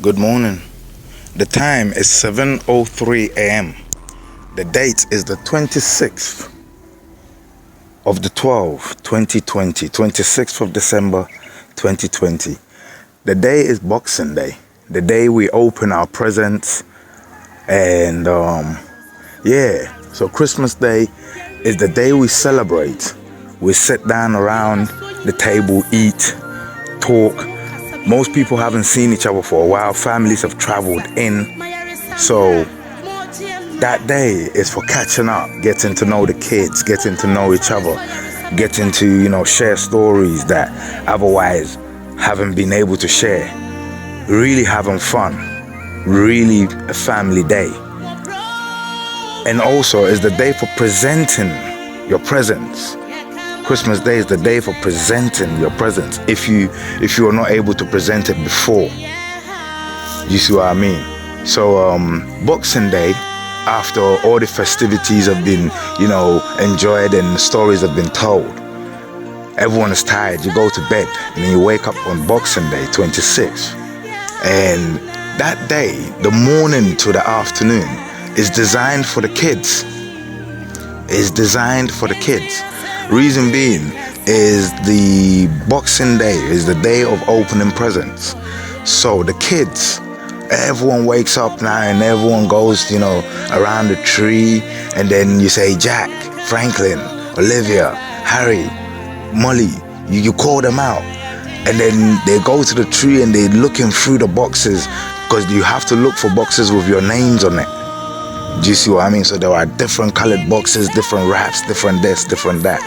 Good morning. The time is 7:03 a.m. The date is the 26th of the 12th, 2020, 26th of December, 2020. The day is Boxing Day, the day we open our presents, and so Christmas Day is the day we celebrate. We sit down around the table, eat, talk. Most people haven't seen each other for a while. Families have traveled in. So that day is for catching up, getting to know the kids, getting to know each other, getting to, share stories that otherwise haven't been able to share. Really having fun. Really a family day. And also is the day for presenting your presents. Christmas Day is the day for presenting your presents. If you are not able to present it before, you see what I mean? So Boxing Day, after all the festivities have been, enjoyed and the stories have been told, everyone is tired. You go to bed and then you wake up on Boxing Day, 26th. And that day, the morning to the afternoon, is designed for the kids. Is designed for the kids. Reason being is the Boxing Day is the day of opening presents. So the kids, everyone wakes up now and everyone goes, around the tree, and then you say Jack, Franklin, Olivia, Harry, Molly, you call them out. And then they go to the tree and they're looking through the boxes, because you have to look for boxes with your names on it. Do you see what I mean? So there are different colored boxes, different wraps, different this, different that.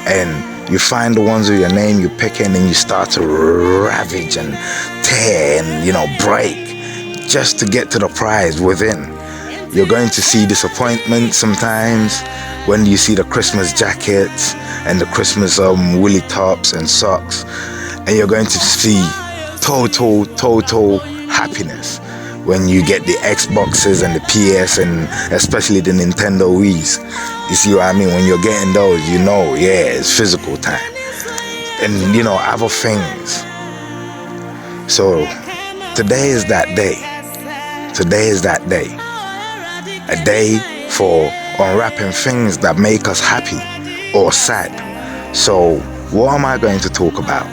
And you find the ones with your name, you pick it, and then you start to ravage and tear and, break just to get to the prize within. You're going to see disappointment sometimes when you see the Christmas jackets and the Christmas woolly tops and socks. And you're going to see total happiness when you get the Xboxes and the PS and especially the Nintendo Wii's. You see what I mean? When you're getting those, it's physical time. And, other things. So, today is that day. Today is that day. A day for unwrapping things that make us happy or sad. So, what am I going to talk about?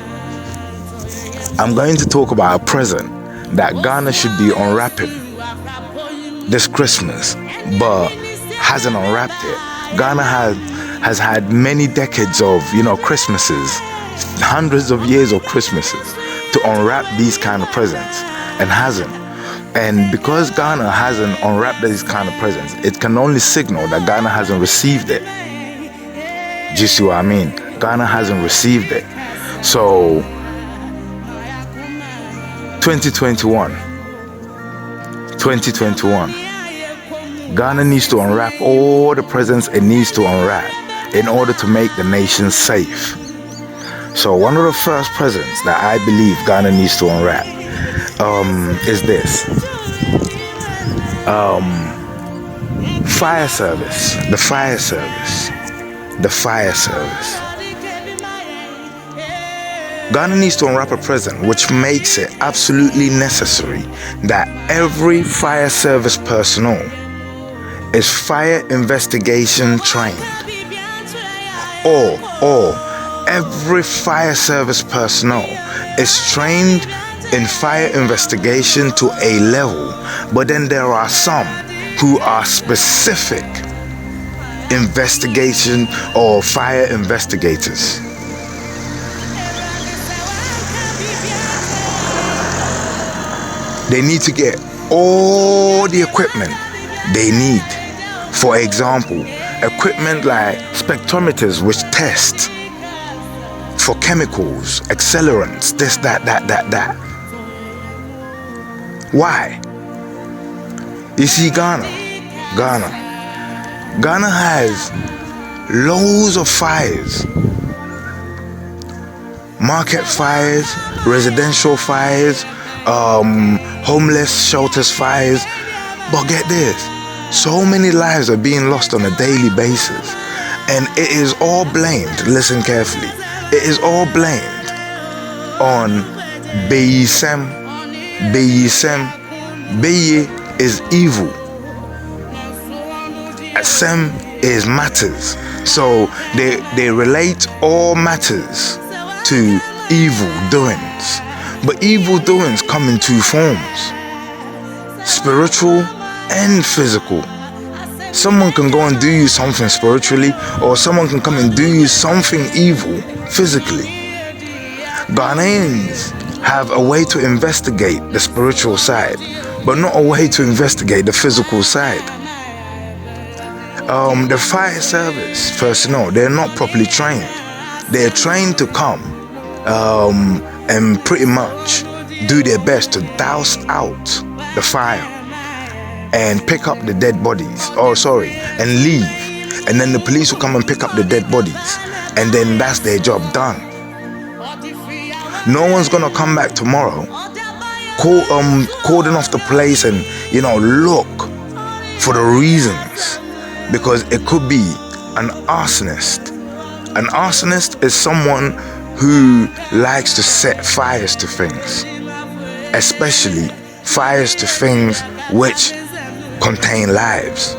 I'm going to talk about a present that Ghana should be unwrapping this Christmas, but hasn't unwrapped it. Ghana has had many decades of, Christmases, hundreds of years of Christmases to unwrap these kind of presents, and hasn't. And because Ghana hasn't unwrapped these kind of presents, it can only signal that Ghana hasn't received it. Do you see what I mean? Ghana hasn't received it. So 2021, Ghana needs to unwrap all the presents it needs to unwrap in order to make the nation safe. So one of the first presents that I believe Ghana needs to unwrap is this. Fire service. The fire service. The fire service. Ghana needs to unwrap a present which makes it absolutely necessary that every fire service personnel is fire investigation trained. Or every fire service personnel is trained in fire investigation to a level, but then there are some who are specific investigation or fire investigators. They need to get all the equipment they need. For example, equipment like spectrometers which test for chemicals, accelerants, this, that. Why? You see, Ghana has loads of fires. Market fires, residential fires, homeless shelters fires. But get this, so many lives are being lost on a daily basis, and it is all blamed, listen carefully, it is all blamed on Bayisem Beyisem. Beye is evil. Sem is matters. So they relate all matters to evil doings. But evil doings come in two forms: spiritual and physical. Someone can go and do you something spiritually, or someone can come and do you something evil physically. Ghanaians have a way to investigate the spiritual side, but not a way to investigate the physical side. The fire service personnel, they're not properly trained. They're trained to come and pretty much do their best to douse out the fire and pick up the dead bodies, and leave. And then the police will come and pick up the dead bodies, and then that's their job done. No one's gonna come back tomorrow, cordon off the place and, look for the reasons, because it could be an arsonist. An arsonist is someone who likes to set fires to things, especially fires to things which contain lives.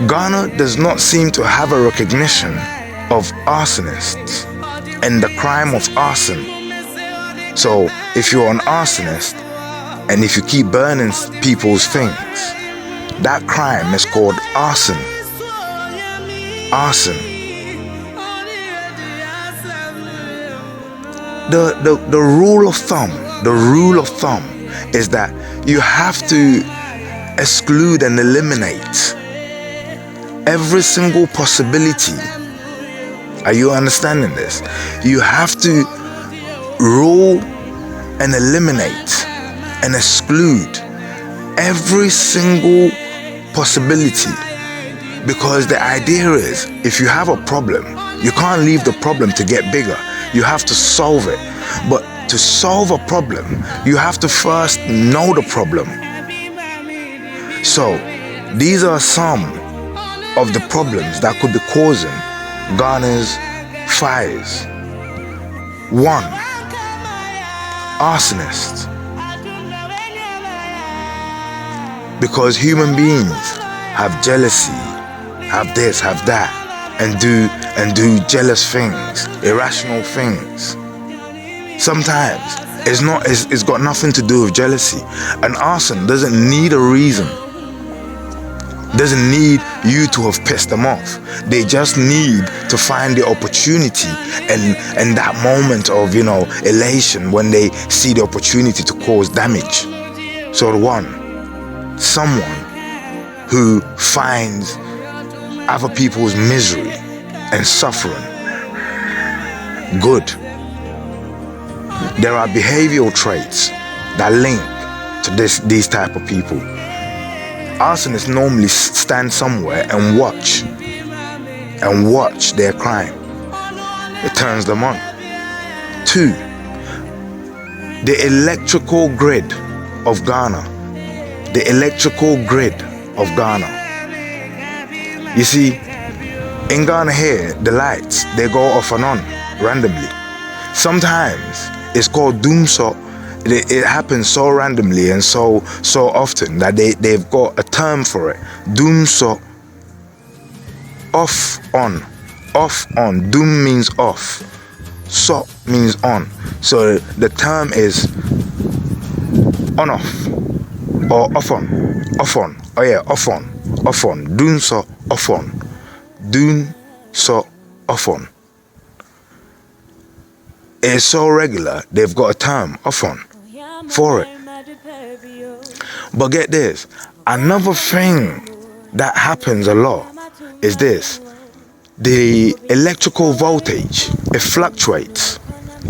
Ghana does not seem to have a recognition of arsonists and the crime of arson. So if you're an arsonist and if you keep burning people's things, that crime is called arson. Arson. The rule of thumb is that you have to exclude and eliminate every single possibility. Are you understanding this? You have to rule and eliminate and exclude every single possibility, because the idea is, if you have a problem, you can't leave the problem to get bigger. You have to solve it. But to solve a problem, you have to first know the problem. So these are some of the problems that could be causing Ghana's fires. 1. Arsonists. Because human beings have jealousy, have this, have that, and do jealous things, irrational things. Sometimes it's got nothing to do with jealousy. An arson doesn't need a reason. Doesn't need you to have pissed them off. They just need to find the opportunity and that moment of, elation when they see the opportunity to cause damage. So 1, someone who finds other people's misery and suffering good. There are behavioral traits that link to these type of people. Arsonists normally stand somewhere and watch their crime. It turns them on. 2, the electrical grid of Ghana. The electrical grid of Ghana. You see, in Ghana here, the lights, they go off and on randomly. Sometimes it's called doomso. It happens so randomly and so often that they've got a term for it. Doomso. Off, on. Doom means off. So means on. So the term is on off. Or off on. Oh yeah, off on. Doon so off on. Doon so off on. It's so regular, they've got a term, off on, for it. But get this, another thing that happens a lot is this. The electrical voltage, it fluctuates.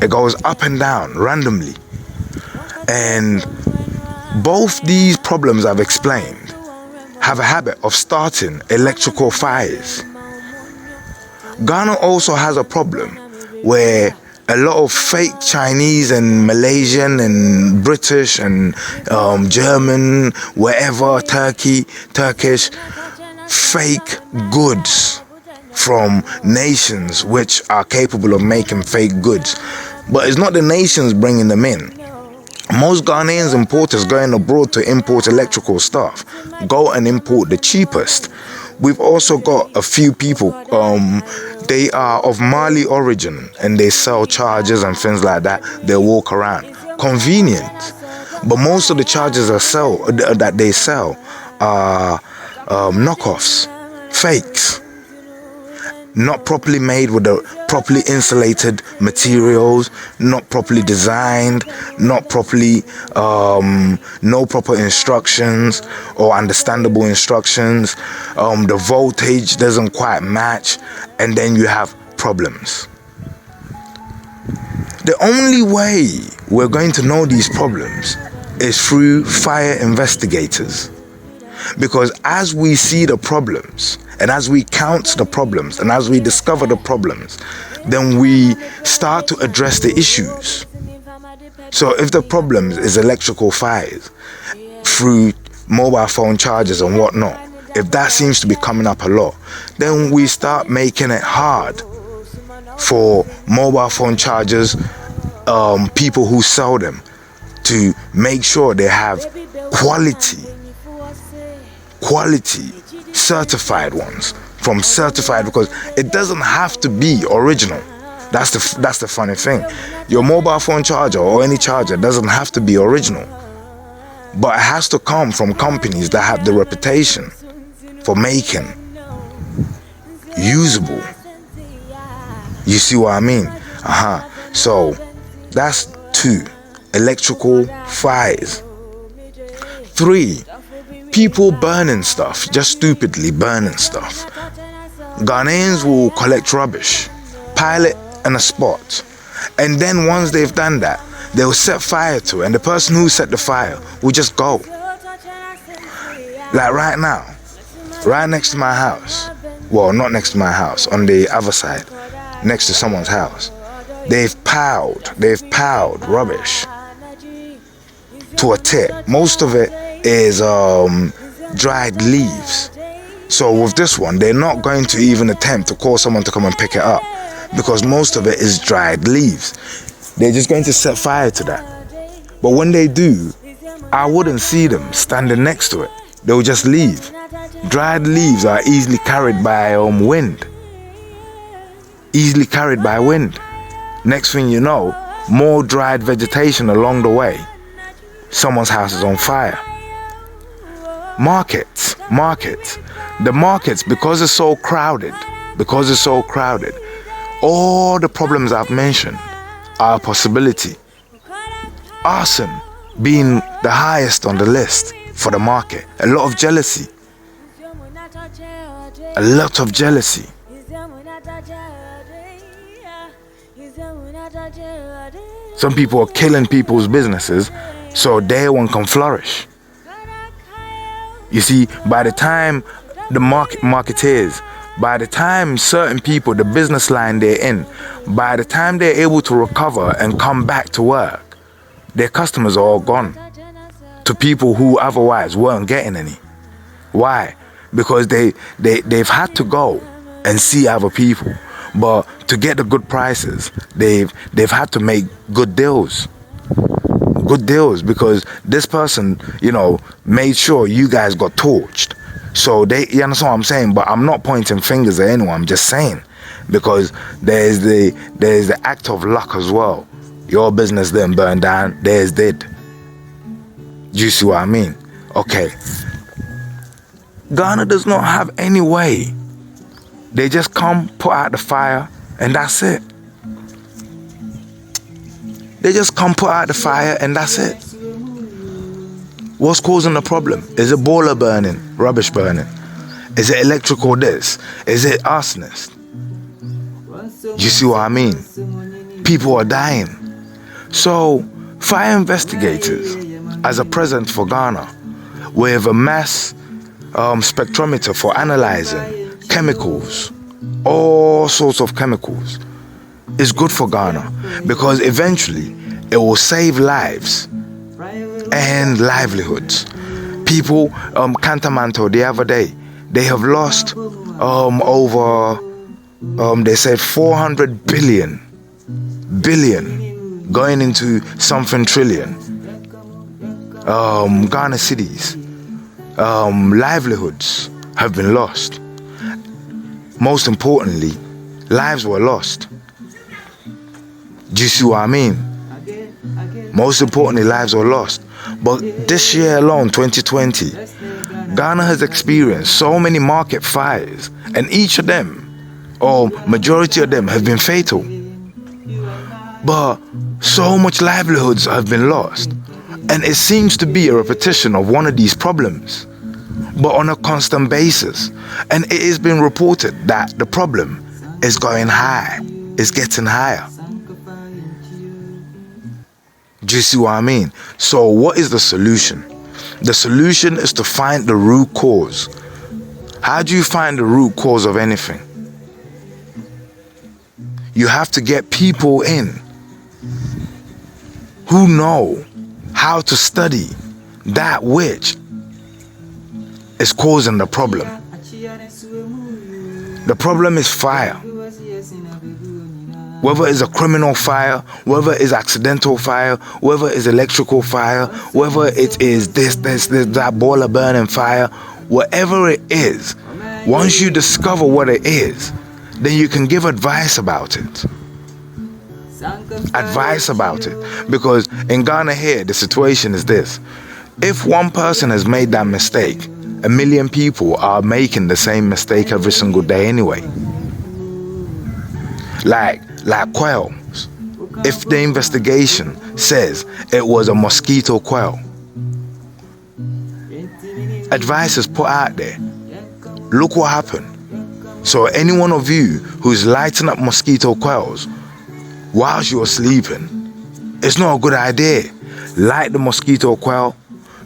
It goes up and down randomly. And both these problems I've explained have a habit of starting electrical fires. Ghana also has a problem where a lot of fake Chinese and Malaysian and British and German, wherever, Turkish, fake goods from nations which are capable of making fake goods. But it's not the nations bringing them in. Most Ghanaians importers going abroad to import electrical stuff go and import the cheapest. We've also got a few people, they are of Mali origin and they sell chargers and things like that. They walk around. Convenient. But most of the chargers that they sell are knockoffs, fakes. Not properly made with the properly insulated materials, not properly designed, not properly, no proper instructions or understandable instructions. The voltage doesn't quite match, and then you have problems. The only way we're going to know these problems is through fire investigators. Because as we see the problems, and as we count the problems, and as we discover the problems, then we start to address the issues. So if the problem is electrical fires through mobile phone chargers and whatnot, if that seems to be coming up a lot, then we start making it hard for mobile phone chargers, people who sell them, to make sure they have quality certified ones from certified, because it doesn't have to be original. That's the funny thing. Your mobile phone charger or any charger doesn't have to be original, but it has to come from companies that have the reputation for making usable. You see what I mean? So that's 2, electrical fires. 3, people burning stuff, just stupidly burning stuff. Ghanaians will collect rubbish, pile it in a spot, and then once they've done that, they'll set fire to it, and the person who set the fire will just go. Like right now, right next to my house, well, not next to my house, on the other side, next to someone's house, they've piled rubbish to a tip. Most of it is dried leaves. So with this one, they're not going to even attempt to call someone to come and pick it up, because most of it is dried leaves. They're just going to set fire to that. But when they do, I wouldn't see them standing next to it. They'll just leave. Dried leaves are easily carried by wind. Easily carried by wind. Next thing you know, more dried vegetation along the way. Someone's house is on fire. Markets. The markets, because it's so crowded, all the problems I've mentioned are a possibility. Arson being the highest on the list for the market. A lot of jealousy. Some people are killing people's businesses so their one can flourish. You see, by the time the marketeers, by the time certain people, the business line they're in, by the time they're able to recover and come back to work, their customers are all gone to people who otherwise weren't getting any. Why? Because they've had to go and see other people, but to get the good prices, they've had to make good deals, because this person, made sure you guys got torched. So you understand what I'm saying? But I'm not pointing fingers at anyone. I'm just saying, because there's the act of luck as well. Your business didn't burn down, theirs did. Do you see what I mean? Okay. Ghana does not have any way. They just come, put out the fire, and that's it. They just come, put out the fire, and that's it. What's causing the problem? Is it boiler burning, rubbish burning? Is it electrical this? Is it arsonist? You see what I mean? People are dying. So, fire investigators, as a present for Ghana, with a mass spectrometer for analyzing chemicals, all sorts of chemicals, is good for Ghana, because eventually it will save lives and livelihoods. People, Cantamanto the other day, they have lost over, they said 400 billion going into something trillion Ghana cities, livelihoods have been lost. Most importantly, lives were lost. Do you see what I mean? Most importantly, lives were lost. But this year alone, 2020, Ghana has experienced so many market fires, and each of them, or majority of them, have been fatal. But so much livelihoods have been lost, and it seems to be a repetition of one of these problems, but on a constant basis. And it has been reported that the problem is going high, is getting higher. Do you see what I mean? So what is the solution? The solution is to find the root cause. How do you find the root cause of anything? You have to get people in who know how to study that which is causing the problem. The problem is fire. Whether it's a criminal fire, whether it's accidental fire, whether it's electrical fire, whether it is this, that boiler burning fire, whatever it is, once you discover what it is, then you can give advice about it. Advice about it. Because in Ghana here, the situation is this. If one person has made that mistake, 1 million people are making the same mistake every single day anyway. Like quails. If the investigation says it was a mosquito quail, advice is put out there. Look what happened. So any one of you who's lighting up mosquito quails whilst you're sleeping, it's not a good idea. Light the mosquito quail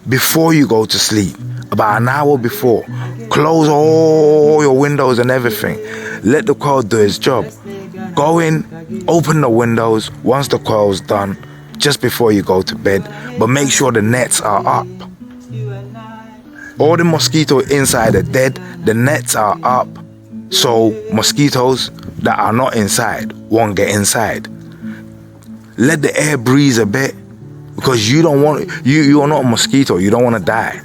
before you go to sleep, about an hour before. Close all your windows and everything. Let the quail do its job. Go in, open the windows once the quail's done, just before you go to bed, but make sure the nets are up. All the mosquitoes inside are dead, the nets are up, so mosquitoes that are not inside won't get inside. Let the air breeze a bit, because you don't want, you're not a mosquito, you don't want to die.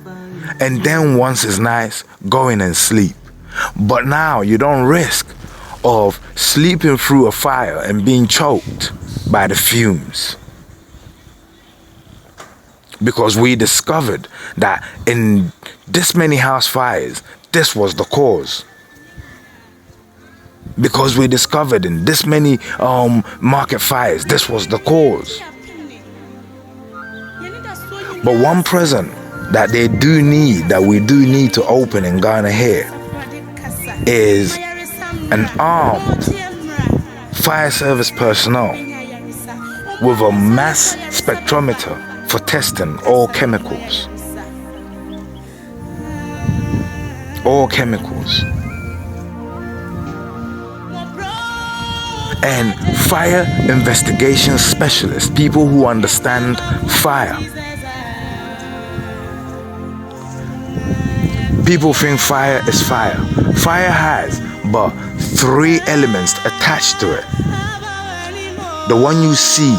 And then once it's nice, go in and sleep. But now you don't risk of sleeping through a fire and being choked by the fumes. Because we discovered that in this many house fires, this was the cause. Because we discovered in this many market fires, this was the cause. But one present that we do need to open in Ghana here is an armed fire service personnel with a mass spectrometer for testing all chemicals. All chemicals. And fire investigation specialists, people who understand fire. People think fire is fire. Fire has but 3 elements attached to it. The one you see,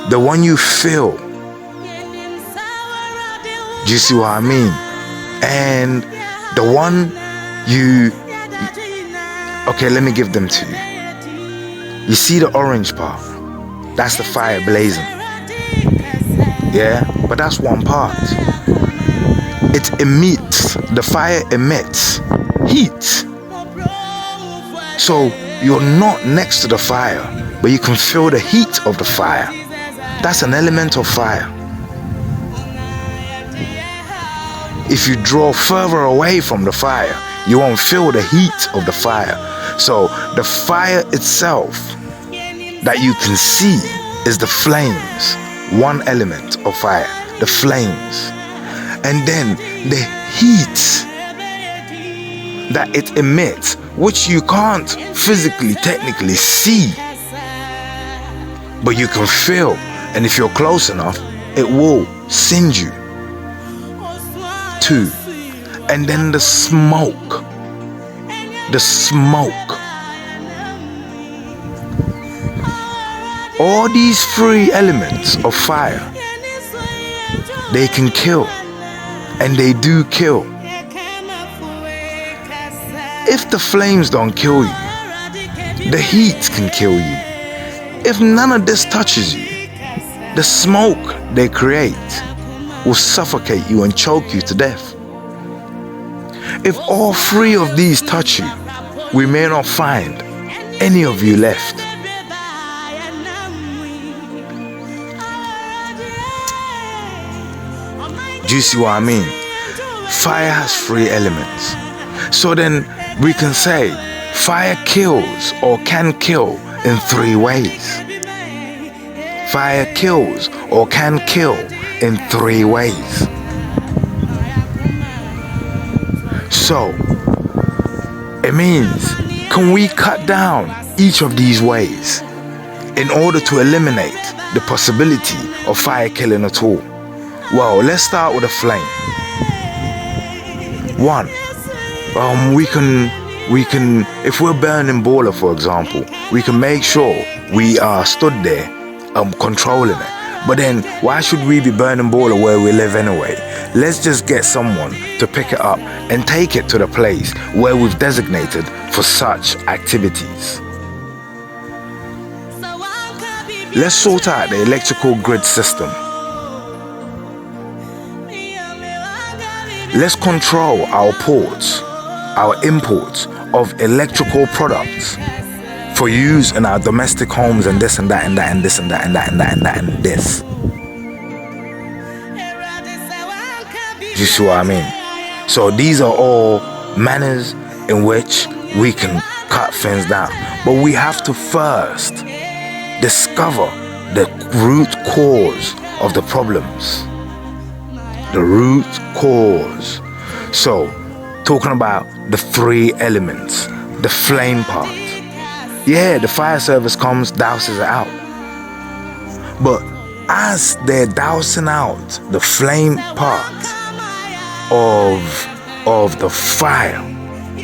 the one you feel. Do you see what I mean? And the one you... Okay, let me give them to you. You see the orange part? That's the fire blazing. Yeah, but that's one part. It emits, the fire emits heat. So you're not next to the fire, but you can feel the heat of the fire. That's an element of fire. If you draw further away from the fire, you won't feel the heat of the fire. So the fire itself that you can see is the flames, one element of fire, the flames. And then the heat that it emits, which you can't physically, technically see, but you can feel, and if you're close enough, it will singe you. 2. And then the smoke. The smoke. All these 3 elements of fire they can kill, and they do kill. If the flames don't kill you, the heat can kill you. If none of this touches you, the smoke they create will suffocate you and choke you to death. If all three of these touch you, we may not find any of you left. Do you see what I mean? Fire has three elements. So then we can say fire kills or can kill in three ways. Fire kills or can kill in three ways. So it means, can we cut down each of these ways in order to eliminate the possibility of fire killing at all? Well, let's start with a flame. One, we can, if we're burning boiler, for example, we can make sure we are stood there, controlling it. But then, why should we be burning boiler where we live anyway? Let's just get someone to pick it up and take it to the place where we've designated for such activities. Let's sort out the electrical grid system. Let's control our ports, our imports of electrical products for use in our domestic homes and this and that and that and this and that and that and that and that and this. Do you see what I mean? So these are all manners in which we can cut things down. But we have to first discover the root cause of the problems. The root cause. So, talking about the three elements, the flame part. Yeah, the fire service comes, douses it out. But as they're dousing out the flame part of the fire,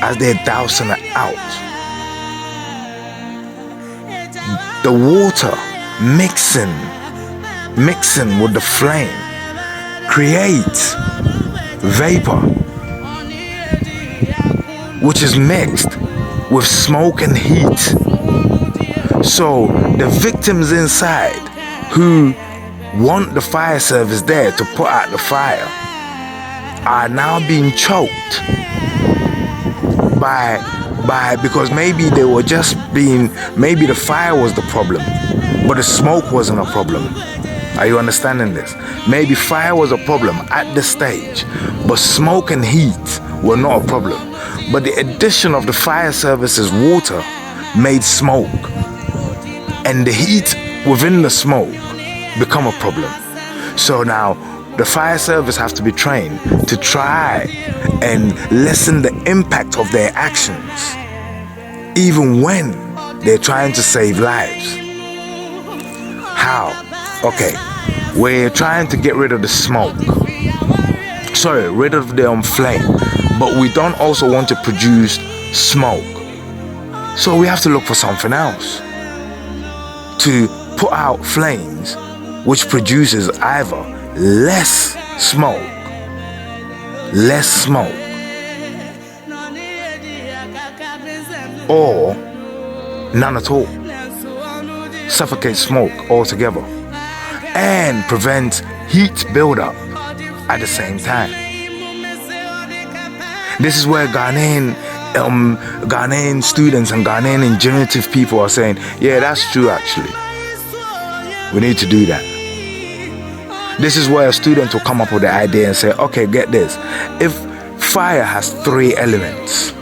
as they're dousing it out, the water mixing with the flame creates vapor, which is mixed with smoke and heat. So the victims inside who want the fire service there to put out the fire are now being choked because maybe they were just maybe the fire was the problem, but the smoke wasn't a problem. Are you understanding this? Maybe fire was a problem at this stage, but smoke and heat were not a problem. But the addition of the fire service's water made smoke, and the heat within the smoke become a problem. So now the fire service have to be trained to try and lessen the impact of their actions, even when they're trying to save lives. How? Okay, we're trying to get rid of the smoke. Rid of the flame, but we don't also want to produce smoke. So we have to look for something else to put out flames, which produces either less smoke, or none at all. Suffocate smoke altogether and prevent heat buildup at the same time. This is where Ghanaian students and Ghanaian ingenuitive people are saying, yeah, that's true actually. We need to do that. This is where a student will come up with the idea and say, okay, get this. If fire has three elements,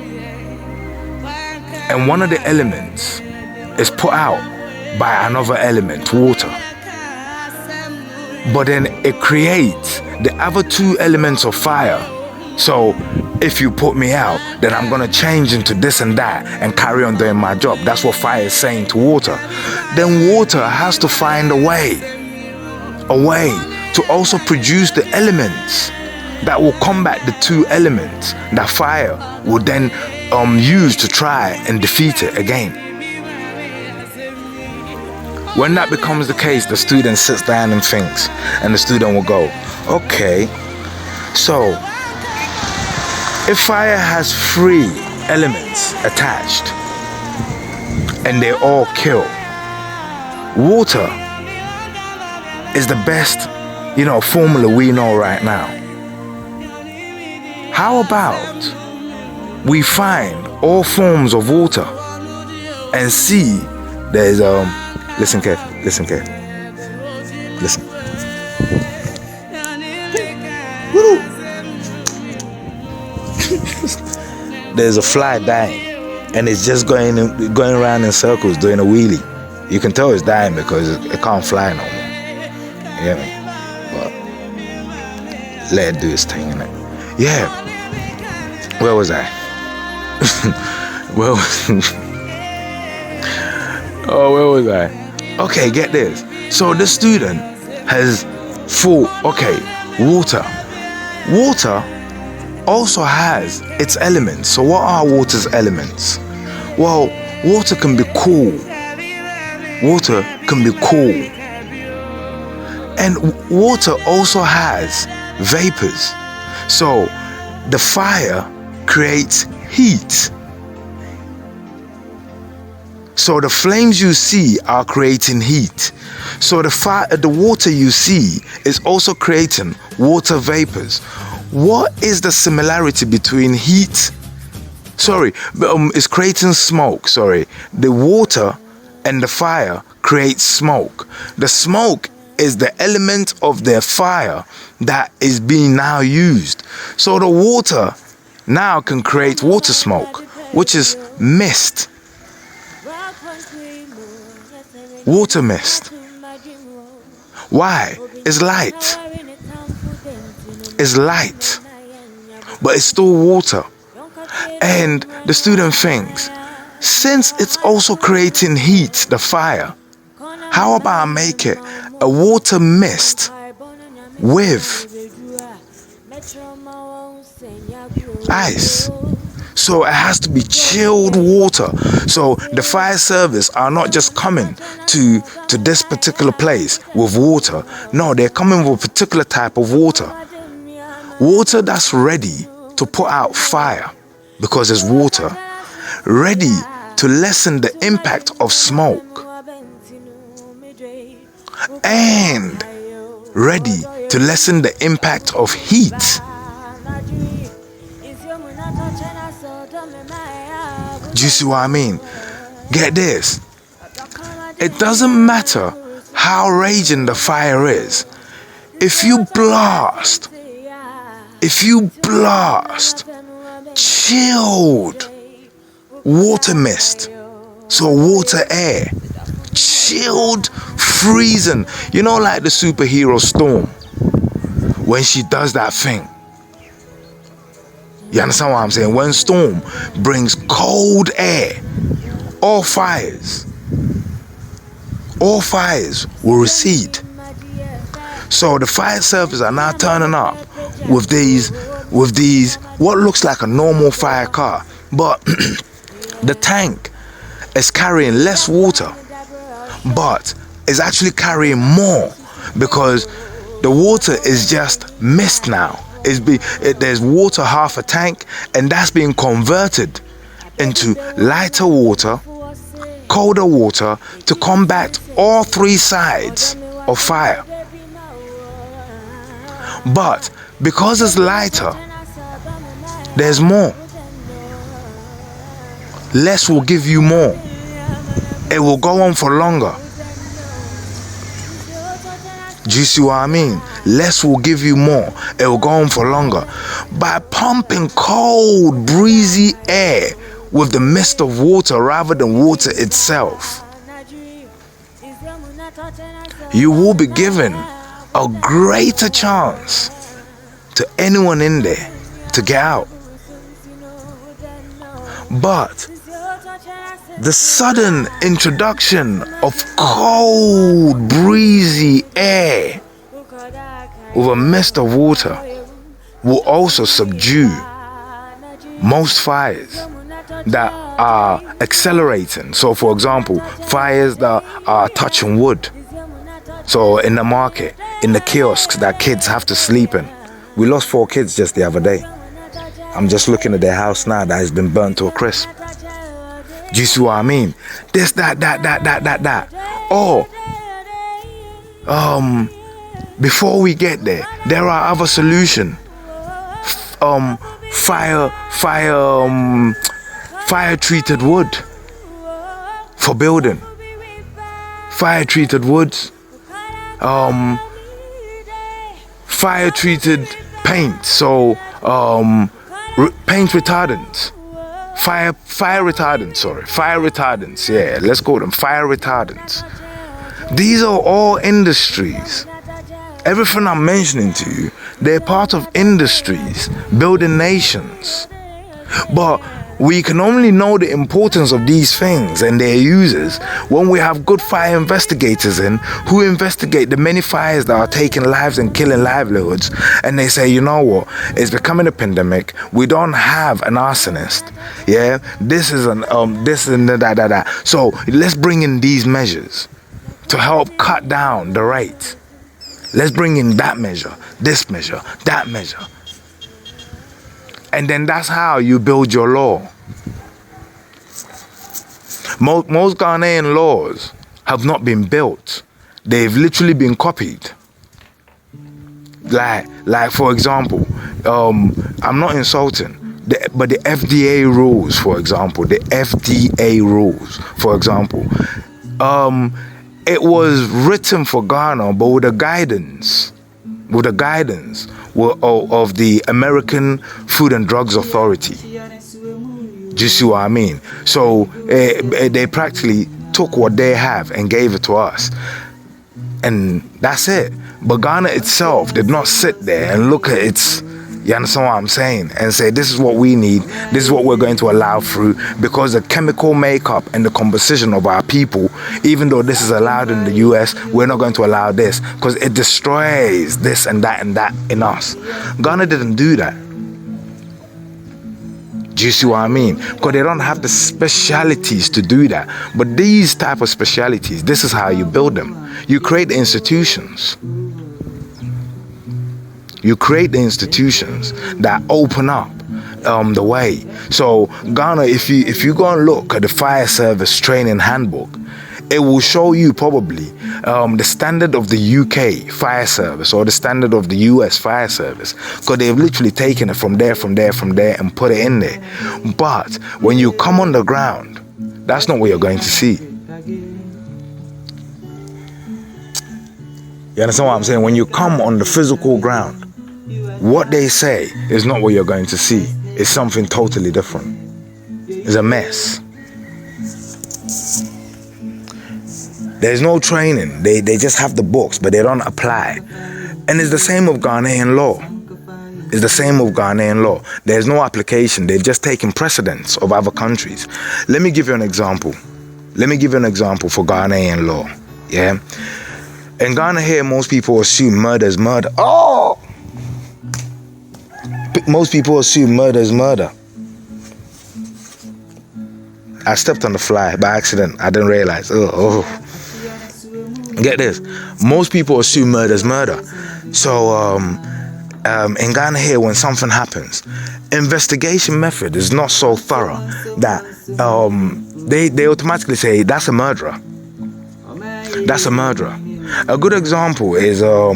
and one of the elements is put out by another element, water, but then it creates the other two elements of fire. So if you put me out, then I'm gonna change into this and that and carry on doing my job. That's what fire is saying to water. Then water has to find a way to also produce the elements that will combat the two elements that fire will then use to try and defeat it again. When that becomes the case, the student sits down and thinks, and the student will go, Okay, so if fire has 3 elements attached and they all kill, water is the best, formula we know right now. How about we find all forms of water and see there's listen carefully, listen. There's a fly dying and it's just going around in circles doing a wheelie. You can tell it's dying because it can't fly no more. You get me? But let it do its thing, innit? Yeah. Where was I? Where was I? Okay, get this. So the student has thought, okay, water also has its elements. So what are water's elements? Well, water can be cool. Water can be cool. And water also has vapors. So the fire creates heat. So the flames you see are creating heat. So the water you see is also creating water vapors. What is the similarity between heat? It's creating smoke. The water and the fire create smoke. The smoke is the element of the fire that is being now used. So the water now can create water smoke, which is mist. Water mist. Why? It's light. It's light, but it's still water. And the student thinks, since it's also creating heat, the fire, how about I make it a water mist with ice? So it has to be chilled water. So the fire service are not just coming to this particular place with water. No, they're coming with a particular type of water. Water that's ready to put out fire because it's water. Ready to lessen the impact of smoke. And ready to lessen the impact of heat. Do you see what I mean? Get this. It doesn't matter how raging the fire is. If you blast chilled water mist, so water air, chilled, freezing, like the superhero Storm, when she does that thing. You understand what I'm saying? When Storm brings cold air, all fires will recede. So the fire service are now turning up with these what looks like a normal fire car, but the tank is carrying less water, but is actually carrying more because the water is just mist now. There's water half a tank, and that's being converted into lighter water, colder water to combat all 3 sides of fire. But because it's lighter, there's more. Less will give you more. It will go on for longer. Do you see what I mean? Less will give you more. It will go on for longer. By pumping cold, breezy air with the mist of water rather than water itself, you will be given a greater chance to anyone in there to get out. But the sudden introduction of cold, breezy air with a mist of water will also subdue most fires that are accelerating. So for example, fires that are touching wood. So in the market, in the kiosks that kids have to sleep in. We lost 4 kids just the other day. I'm just looking at their house now that has been burnt to a crisp. Do you see what I mean? This, that. Or, before we get there, there are other solutions. Fire treated wood for building. Fire treated woods. Fire treated paint. So paint retardants. Fire retardants. Yeah, let's call them fire retardants. These are all industries. Everything I'm mentioning to you, they're part of industries building nations. But we can only know the importance of these things and their users when we have good fire investigators in who investigate the many fires that are taking lives and killing livelihoods. And they say, you know what, it's becoming a pandemic. We don't have an arsonist. Yeah, this is this and that. So let's bring in these measures to help cut down the rate. Let's bring in that measure, this measure, that measure. And then that's how you build your law. Most Ghanaian laws have not been built. They've literally been copied. Like for example, I'm not insulting, but the FDA rules, for example, it was written for Ghana, but with the guidance of the American Food and Drugs Authority. Do you see what I mean? So they practically took what they have and gave it to us. And that's it. But Ghana itself did not sit there and look at its, you understand what I'm saying, and say, this is what we need, this is what we're going to allow through, because the chemical makeup and the composition of our people, even though this is allowed in the US, we're not going to allow this, because it destroys this and that in us. Ghana didn't do that. Do you see what I mean? Because they don't have the specialities to do that. But these type of specialities, this is how you build them. You create the institutions. You create the institutions that open up the way. So Ghana, if you go and look at the fire service training handbook, it will show you probably the standard of the UK fire service or the standard of the US fire service, because they've literally taken it from there and put it in there. But when you come on the ground, that's not what you're going to see. You understand what I'm saying? When you come on the physical ground, what they say is not what you're going to see. It's something totally different. It's a mess. There's no training. They just have the books, but they don't apply. And it's the same with Ghanaian law. There's no application. They're just taking precedence of other countries. Let me give you an example. For Ghanaian law. Yeah? In Ghana here, most people assume murder is murder. Oh! Most people assume murder is murder. I stepped on the fly by accident. I didn't realize. Get this. Most people assume murder is murder. So in Ghana here, when something happens, investigation method is not so thorough that they automatically say that's a murderer. That's a murderer. A good example is a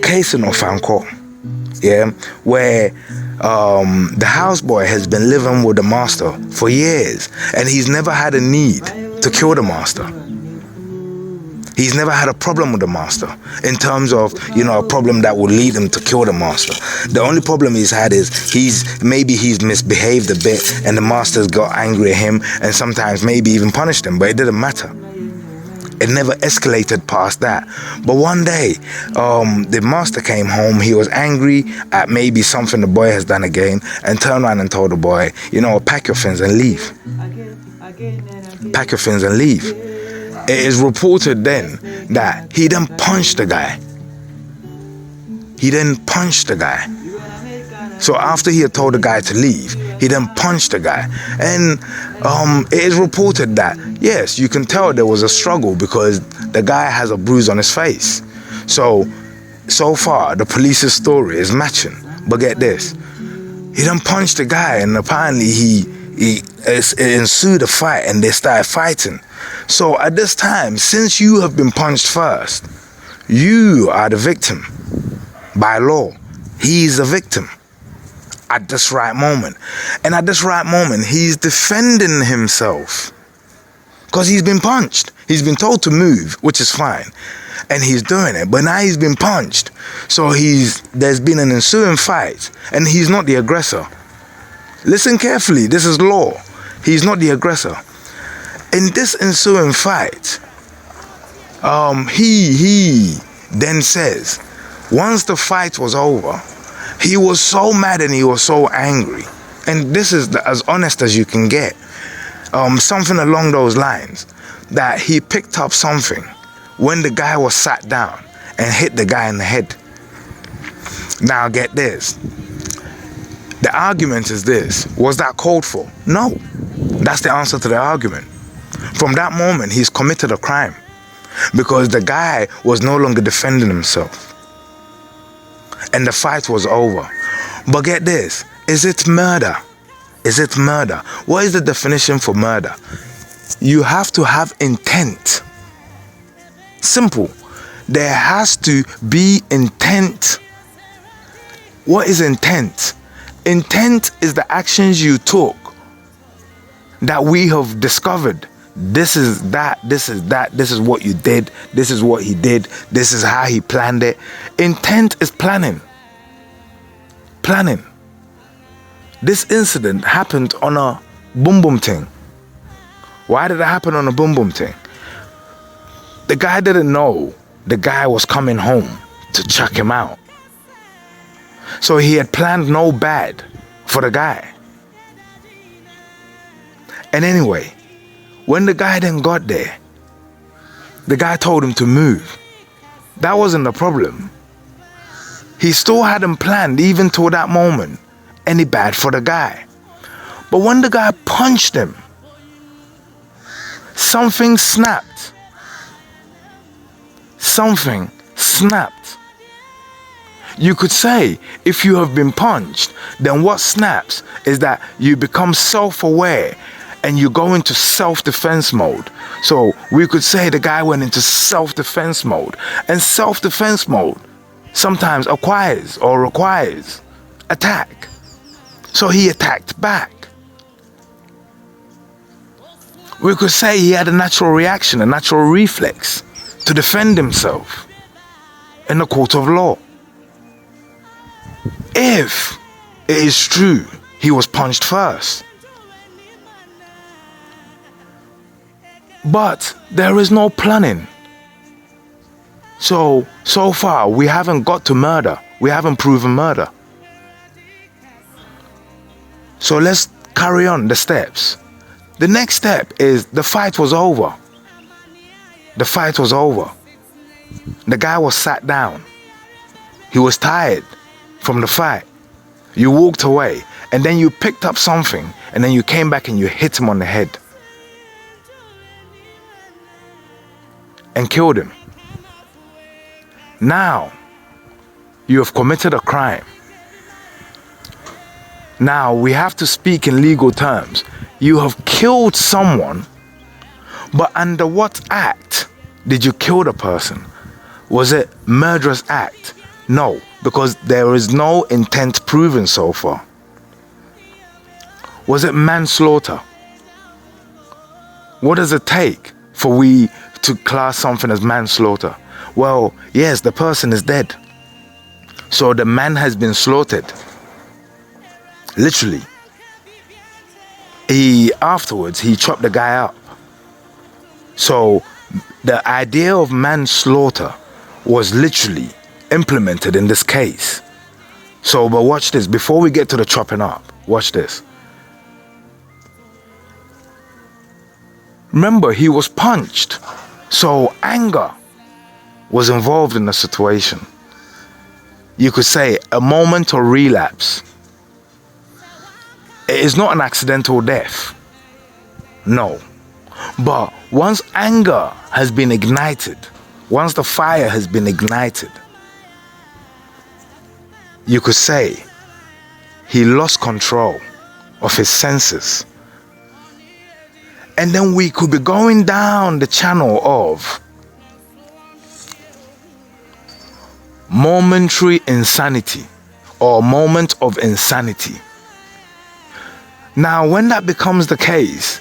case in Ofanko, yeah, where the houseboy has been living with the master for years, and he's never had a need to kill the master. He's never had a problem with the master in terms of, a problem that would lead him to kill the master. The only problem he's had is he's misbehaved a bit and the master's got angry at him and sometimes maybe even punished him, but it didn't matter. It never escalated past that. But one day, the master came home. He was angry at maybe something the boy has done again and turned around and told the boy, pack your things and leave. Pack your things and leave. It is reported then that he then punched the guy. So after he had told the guy to leave, He then punched the guy. And it is reported that, yes, you can tell there was a struggle because the guy has a bruise on his face. So far, the police's story is matching. But get this. He then punched the guy, and apparently it ensued a fight, and they started fighting. So at this time, since you have been punched first, you are the victim. By law, he's the victim at this right moment. And at this right moment, he's defending himself because he's been punched. He's been told to move, which is fine, and he's doing it. But now he's been punched. So there's been an ensuing fight, and he's not the aggressor. Listen carefully, this is law. He's not the aggressor. In this ensuing fight, he then says, once the fight was over, he was so mad and he was so angry. And this is as honest as you can get. Something along those lines, that he picked up something when the guy was sat down and hit the guy in the head. Now get this. The argument is this. Was that called for? No. That's the answer to the argument. From that moment, he's committed a crime because the guy was no longer defending himself. And the fight was over. But get this. Is it murder? Is it murder? What is the definition for murder? You have to have intent. Simple. There has to be intent. What is intent? Intent is the actions you took that we have discovered. This is that, this is that, this is what you did, this is what he did, this is how he planned it. Intent is planning. Planning. This incident happened on a boom boom thing. Why did it happen on a boom boom thing? The guy didn't know the guy was coming home to check him out. So he had planned no bad for the guy. And anyway, when the guy then got there, the guy told him to move. That wasn't the problem. He still hadn't planned, even till that moment, any bad for the guy. But when the guy punched him, something snapped. Something snapped. You could say, if you have been punched, then what snaps is that you become self-aware and you go into self-defense mode. So we could say the guy went into self-defense mode. And self-defense mode sometimes acquires or requires attack. So he attacked back. We could say he had a natural reaction, a natural reflex to defend himself in the court of law. If it is true he was punched first. But there is no planning. So far we haven't got to murder. We haven't proven murder. So let's carry on the steps. The next step is the fight was over. The fight was over. The guy was sat down. He was tired from the fight. You walked away and then you picked up something and then you came back and you hit him on the head and killed him. Now you have committed a crime. Now we have to speak in legal terms. You have killed someone, but under what act did you kill the person? Was it murderous act? No, because there is no intent proven so far. Was it manslaughter? What does it take for we to class something as manslaughter? Well, yes, the person is dead. So the man has been slaughtered. Literally. Afterwards, he chopped the guy up. So the idea of manslaughter was literally implemented in this case. So, but watch this. Before we get to the chopping up, watch this. Remember, he was punched. So anger was involved in the situation. You could say a moment of relapse. It is not an accidental death. No. But once anger has been ignited, once the fire has been ignited, you could say he lost control of his senses. And then we could be going down the channel of momentary insanity or moment of insanity. Now, when that becomes the case,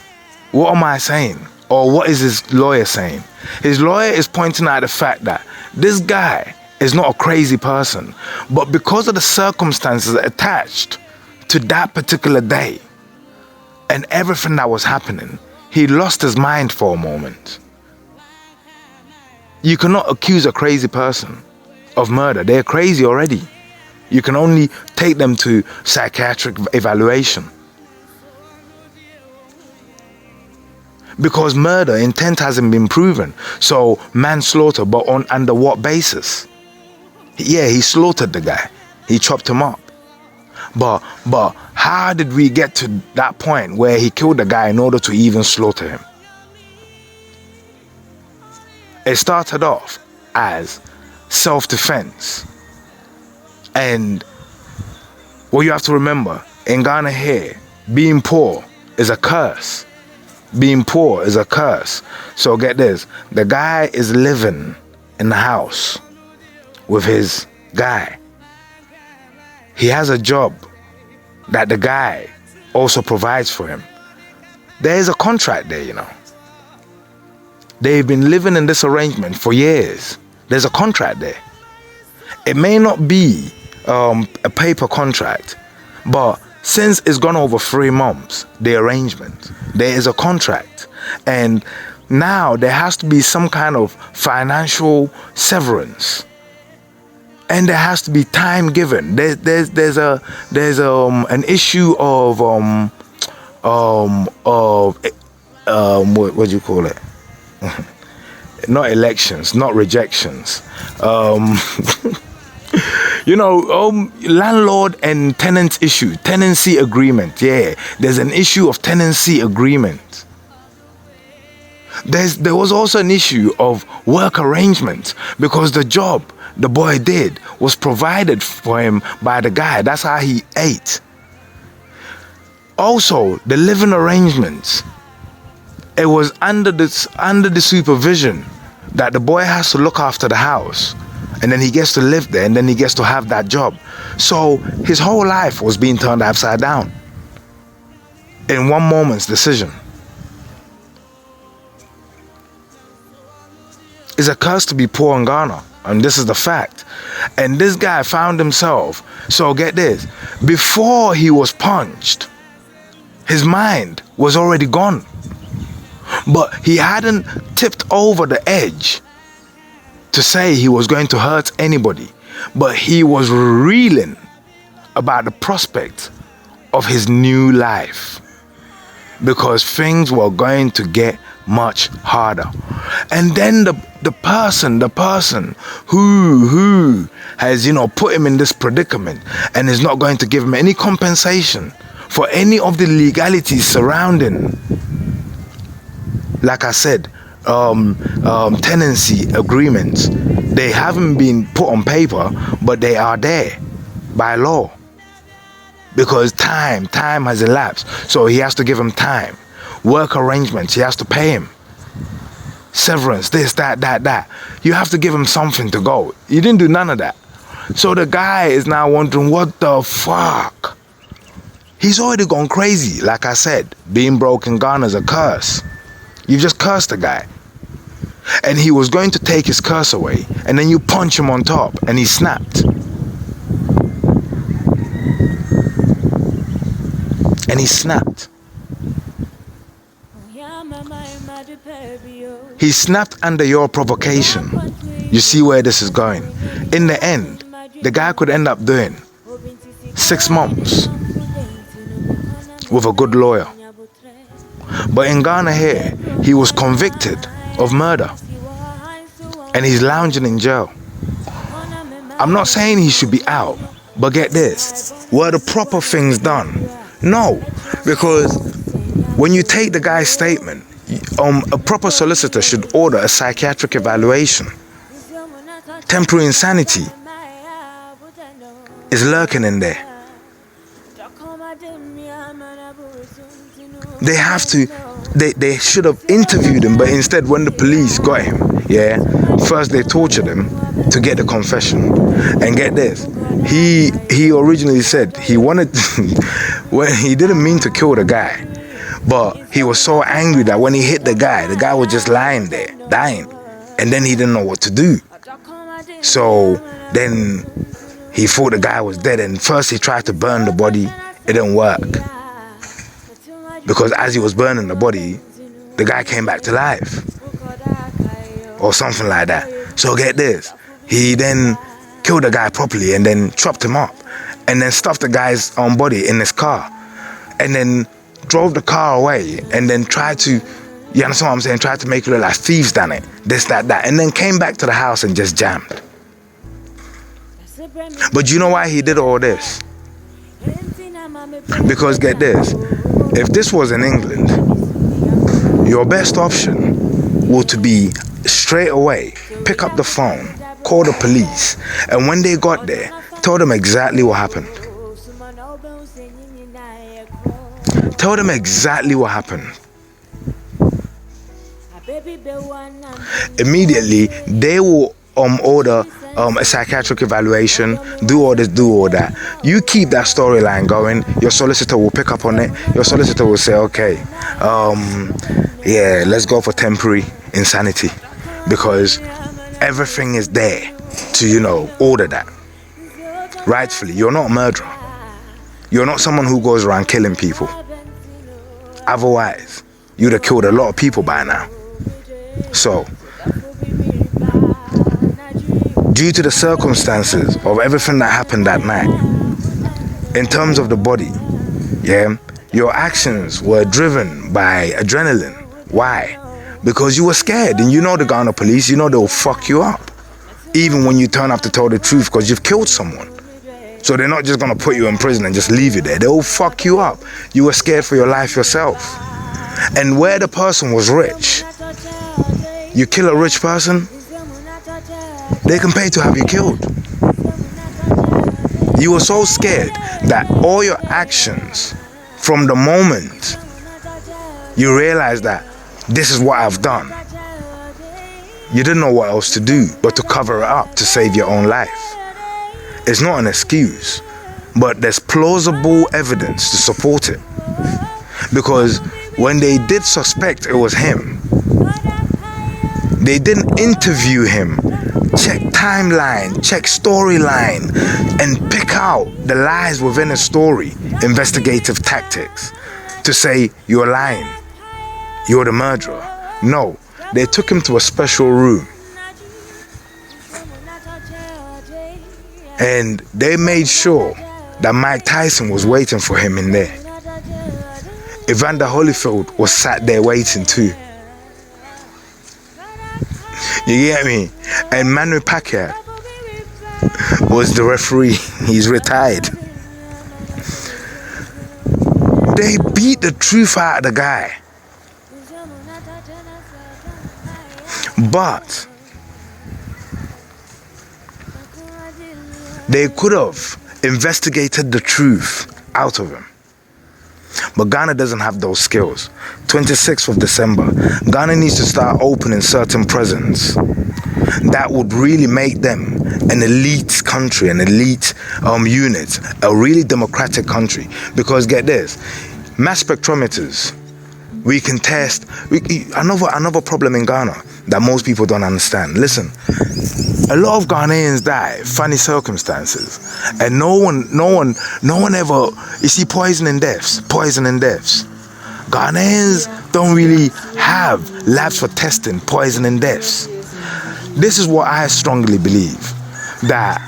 what am I saying? Or what is his lawyer saying? His lawyer is pointing out the fact that this guy is not a crazy person, but because of the circumstances attached to that particular day and everything that was happening, he lost his mind for a moment. You cannot accuse a crazy person of murder. They're crazy already. You can only take them to psychiatric evaluation. Because murder, intent hasn't been proven. So manslaughter, but under what basis? Yeah, he slaughtered the guy. He chopped him up. But how did we get to that point where he killed the guy in order to even slaughter him? It started off as self-defense. And what you have to remember, in Ghana here, being poor is a curse. Being poor is a curse. So get this, the guy is living in the house with his guy. He has a job that the guy also provides for him. There is a contract there, you know. They've been living in this arrangement for years. There's a contract there. It may not be a paper contract, but since it's gone over 3 months, the arrangement, there is a contract. And now there has to be some kind of financial severance. And there has to be time given. There's an issue of what do you call it? Not elections, not rejections. You know, landlord and tenant issue, tenancy agreement. Yeah, there's an issue of tenancy agreement. There was also an issue of work arrangement because the job the boy did was provided for him by the guy. That's how he ate. Also, the living arrangements. It was under the supervision that the boy has to look after the house. And then he gets to live there, and then he gets to have that job. So his whole life was being turned upside down in one moment's decision. It's a curse to be poor in Ghana, and this is the fact. And this guy found himself, so get this, before he was punched, his mind was already gone. But he hadn't tipped over the edge to say he was going to hurt anybody, but he was reeling about the prospect of his new life because things were going to get much harder. And then the person who has, you know, put him in this predicament and is not going to give him any compensation for any of the legalities surrounding, like I said, tenancy agreements. They haven't been put on paper, but they are there by law because time has elapsed. So he has to give him time. Work arrangements, he has to pay him. Severance, this, that. You have to give him something to go. You didn't do none of that. So the guy is now wondering, what the fuck? He's already gone crazy. Like I said, being broke in Ghana is a curse. You've just cursed the guy. And he was going to take his curse away, and then you punch him on top, and he snapped. And he snapped. He snapped under your provocation. You see where this is going. In the end, the guy could end up doing 6 months with a good lawyer. But in Ghana here, he was convicted of murder and he's lounging in jail. I'm not saying he should be out, but get this, were the proper things done, No, because when you take the guy's statement, a proper solicitor should order a psychiatric evaluation. Temporary insanity is lurking in there. They have to, they should have interviewed him, but instead when the police got him, yeah, first they tortured him to get the confession. And get this, he originally said he wanted, well, he didn't mean to kill the guy, but he was so angry that when he hit the guy was just lying there, dying, and then he didn't know what to do. So then he thought the guy was dead, and first he tried to burn the body. It didn't work, because as he was burning the body, the guy came back to life or something like that. So get this, he then killed the guy properly and then chopped him up and then stuffed the guy's body in his car and then drove the car away and then tried to, you understand what I'm saying, tried to make it look like thieves done it, this, that, and then came back to the house and just jammed. But you know why he did all this? Because get this, if this was in England, your best option would to be straight away pick up the phone, call the police, and when they got there, tell them exactly what happened. Tell them exactly what happened. Immediately, they will order a psychiatric evaluation, do all this, do all that. You keep that storyline going, your solicitor will pick up on it. Your solicitor will say, okay, yeah, let's go for temporary insanity, because everything is there to, you know, order that. Rightfully, you're not a murderer. You're not someone who goes around killing people. Otherwise, you'd have killed a lot of people by now. So, due to the circumstances of everything that happened that night, in terms of the body, yeah, your actions were driven by adrenaline. Why? Because you were scared, and you know the Ghana police, you know they'll fuck you up. Even when you turn up to tell the truth, because you've killed someone. So they're not just gonna put you in prison and just leave you there. They'll fuck you up. You were scared for your life yourself. And where the person was rich, you kill a rich person, they can pay to have you killed. You were so scared that all your actions, from the moment you realized that this is what I've done, you didn't know what else to do but to cover it up to save your own life. It's not an excuse, but there's plausible evidence to support it. Because when they did suspect it was him, they didn't interview him, check timeline, check storyline, and pick out the lies within a story, investigative tactics, to say you're lying, you're the murderer. No, they took him to a special room and they made sure that Mike Tyson was waiting for him in there. Evander Holyfield was sat there waiting too. You get me? And Manny Pacquiao was the referee. He's retired. They beat the truth out of the guy. But they could have investigated the truth out of him. But Ghana doesn't have those skills. 26th of December, Ghana needs to start opening certain prisons that would really make them an elite country, an elite unit, a really democratic country. Because get this, mass spectrometers, we can test. Another problem in Ghana that most people don't understand. Listen, a lot of Ghanaians die funny circumstances, and no one ever. You see, poison and deaths. Ghanaians don't really have labs for testing poison and deaths. This is what I strongly believe, that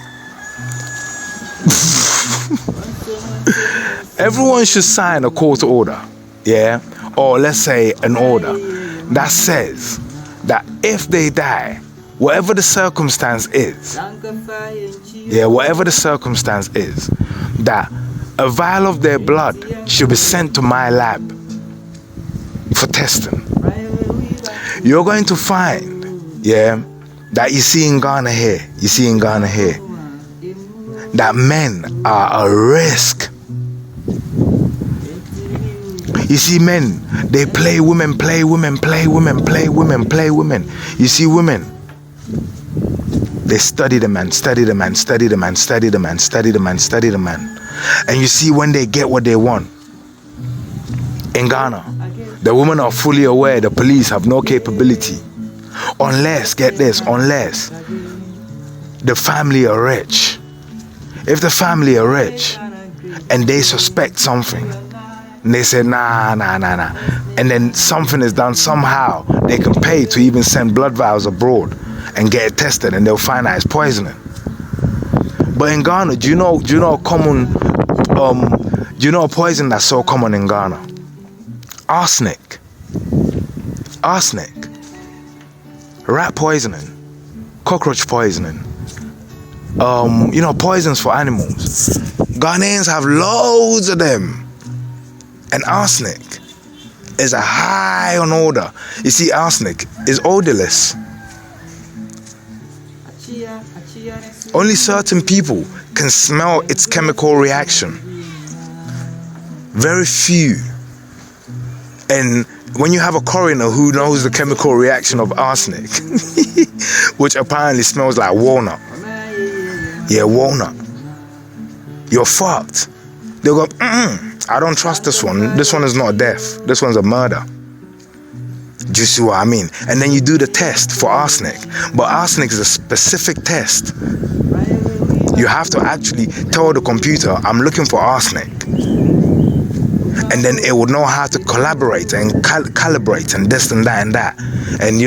everyone should sign a court order, yeah, or let's say an order that says that if they die, whatever the circumstance is, that a vial of their blood should be sent to my lab for testing. You're going to find, that you see in Ghana here, that men are a risk. You see men, they play women. You see women, they study the man. And you see when they get what they want. In Ghana, the women are fully aware the police have no capability. Unless the family are rich. If the family are rich and they suspect something, and they say, nah. And then something is done somehow, they can pay to even send blood vials abroad and get it tested, and they'll find out it's poisoning. But in Ghana, do you know a poison that's so common in Ghana? Arsenic. Rat poisoning. Cockroach poisoning. Poisons for animals. Ghanaians have loads of them. And arsenic is a high on order. You see, arsenic is odorless. Only certain people can smell its chemical reaction. Very few. And when you have a coroner who knows the chemical reaction of arsenic, which apparently smells like walnut. Yeah, walnut. You're fucked. They'll go, I don't trust this one. This one is not death. This one's a murder. Do you see what I mean? And then you do the test for arsenic. But arsenic is a specific test. You have to actually tell the computer, I'm looking for arsenic. And then it will know how to collaborate and calibrate and this and that and that. And,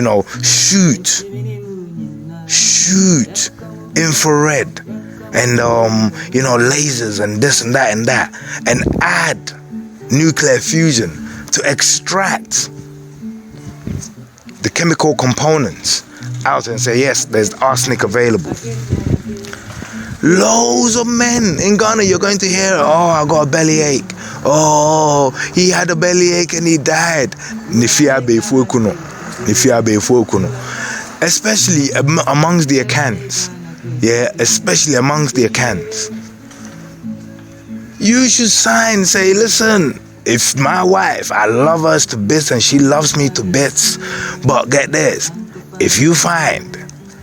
shoot infrared and, lasers and this and that and that. And add nuclear fusion to extract the chemical components out and say, yes, there's arsenic available. Loads of men in Ghana, you're going to hear, I got a bellyache. Oh, he had a bellyache and he died. Especially amongst the Akans. Yeah, especially amongst the Akans. You should sign, say, listen, if my wife, I love us to bits and she loves me to bits, but get this, if you find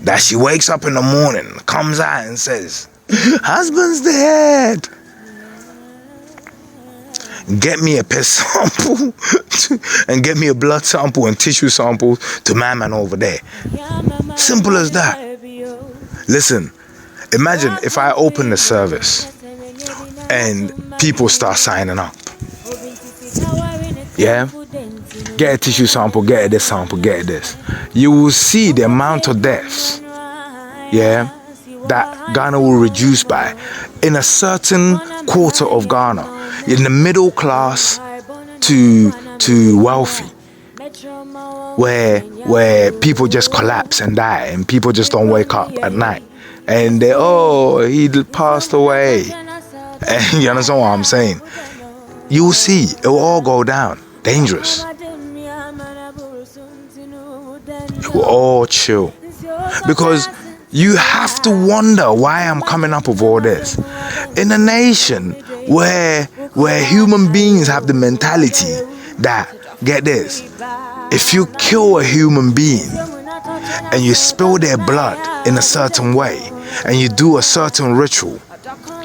that she wakes up in the morning, comes out and says, husband's dead, get me a piss sample and get me a blood sample and tissue sample to my man over there. Simple as that. Listen, imagine if I open the service and people start signing up. Yeah? Get a tissue sample, get this sample, get this. You will see the amount of deaths, that Ghana will reduce by in a certain quarter of Ghana, in the middle class to wealthy, where people just collapse and die and people just don't wake up at night and they, he passed away. And you understand what I'm saying? You will see it will all go down. Dangerous. It will all chill. Because you have to wonder why I'm coming up with all this. In a nation where human beings have the mentality that, get this, if you kill a human being and you spill their blood in a certain way and you do a certain ritual,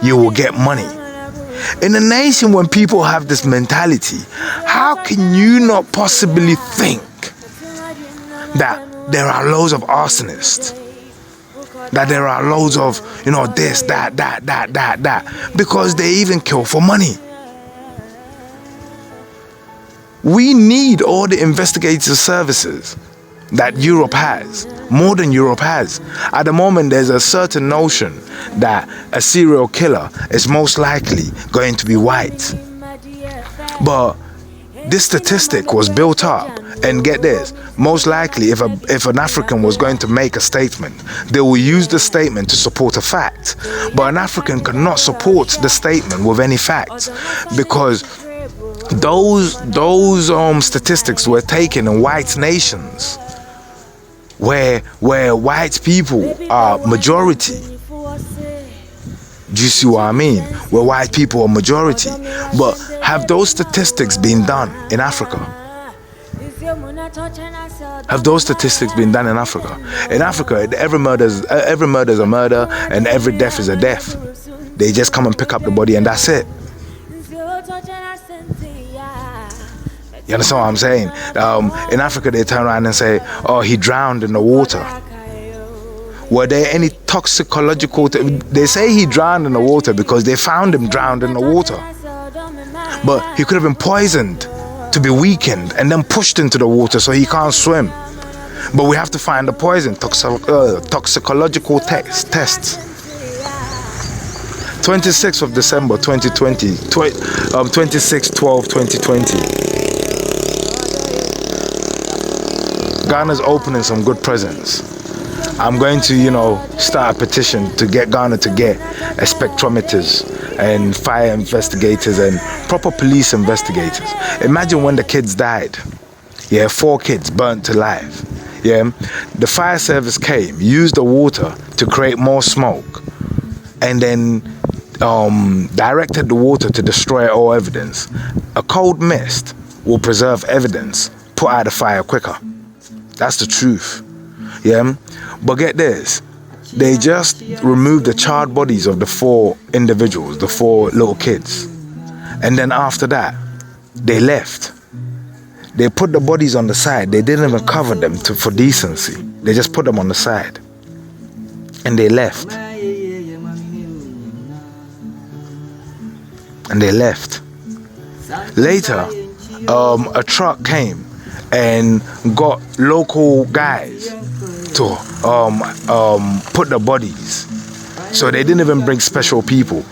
you will get money. In a nation when people have this mentality, how can you not possibly think that there are loads of arsonists? That there are loads of, this, that. Because they even kill for money. We need all the investigative services that Europe has, more than Europe has. At the moment, there's a certain notion that a serial killer is most likely going to be white. But this statistic was built up And get this, most likely if an African was going to make a statement, they will use the statement to support a fact. But an African cannot support the statement with any facts, because those statistics were taken in white nations where white people are majority. Do you see what I mean? Where white people are majority. But have those statistics been done in Africa? Have those statistics been done in Africa? In Africa, every murder is a murder, and every death is a death. They just come and pick up the body, and that's it. You understand what I'm saying? In Africa, they turn around and say, "Oh, he drowned in the water." Were there any toxicological... They say he drowned in the water because they found him drowned in the water. But he could have been poisoned to be weakened and then pushed into the water so he can't swim. But we have to find the poison, toxicological tests. 26th of December 2020, 26/12/2020. Ghana's opening some good presents. I'm going to, start a petition to get Ghana to get a spectrometers and fire investigators and proper police investigators. Imagine when the kids died. 4 kids burnt alive. The fire service came, used the water to create more smoke, and then directed the water to destroy all evidence. A cold mist will preserve evidence, put out the fire quicker. That's the truth. But get this, they just removed the charred bodies of the 4 individuals, the 4 little kids. And then after that, they left. They put the bodies on the side. They didn't even cover them for decency. They just put them on the side. And they left. Later, a truck came and got local guys to put the bodies. So they didn't even bring special people.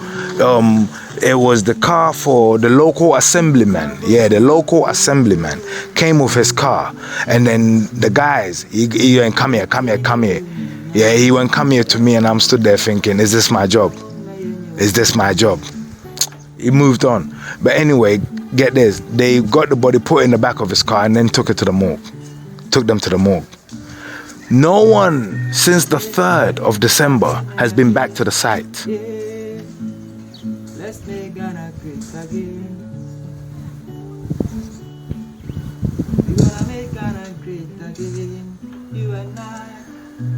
It was the car for the local assemblyman. The local assemblyman came with his car, and then the guys, he went, come here. He went, come here to me, and I'm stood there thinking, is this my job? He moved on. But anyway, get this, they got the body put in the back of his car and then took them to the morgue. No one since the 3rd of December has been back to the site.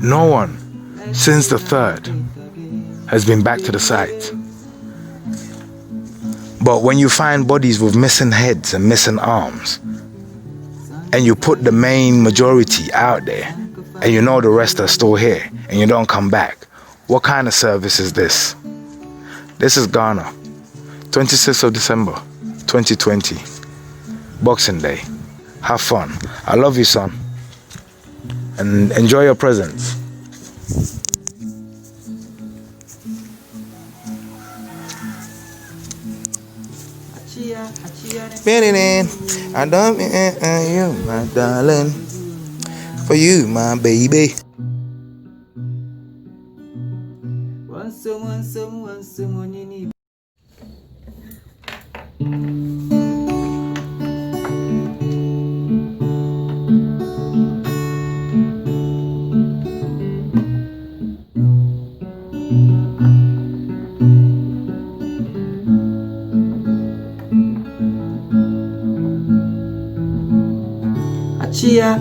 No one since the 3rd has been back to the site. But when you find bodies with missing heads and missing arms, and you put the main majority out there, and the rest are still here, and you don't come back, what kind of service is this? This is Ghana, 26th of December, 2020, Boxing Day. Have fun. I love you, son. And enjoy your presents. Spinning in, I don't you, my darling. For you, my baby.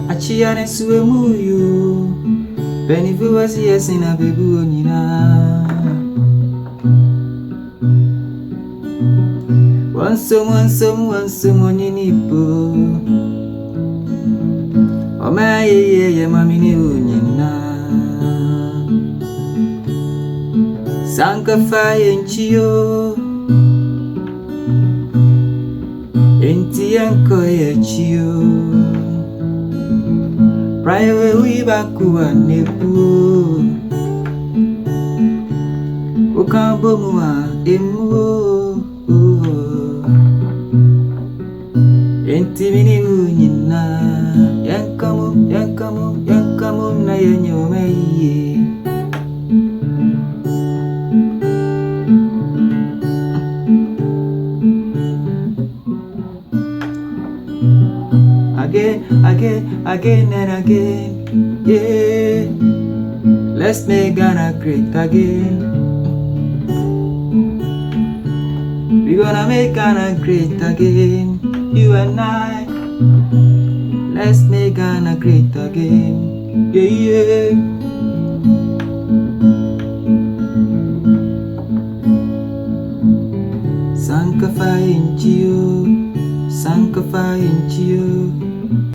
Achia ne suemuyu Beni fuwasi yesina bebu onina Wansom oninipo Oma ye mamini onina Sanka faye nchiyo Enti yanko ye chiyo Raiwe wibakuwa nepu Ukambomuwa emu Enti mini unyina again and again. Yeah, let's make Ghana great again. We're gonna make Ghana great again. You and I. Let's make Ghana great again. Yeah, yeah. Sankafa in Chio, Sankafa in Chio.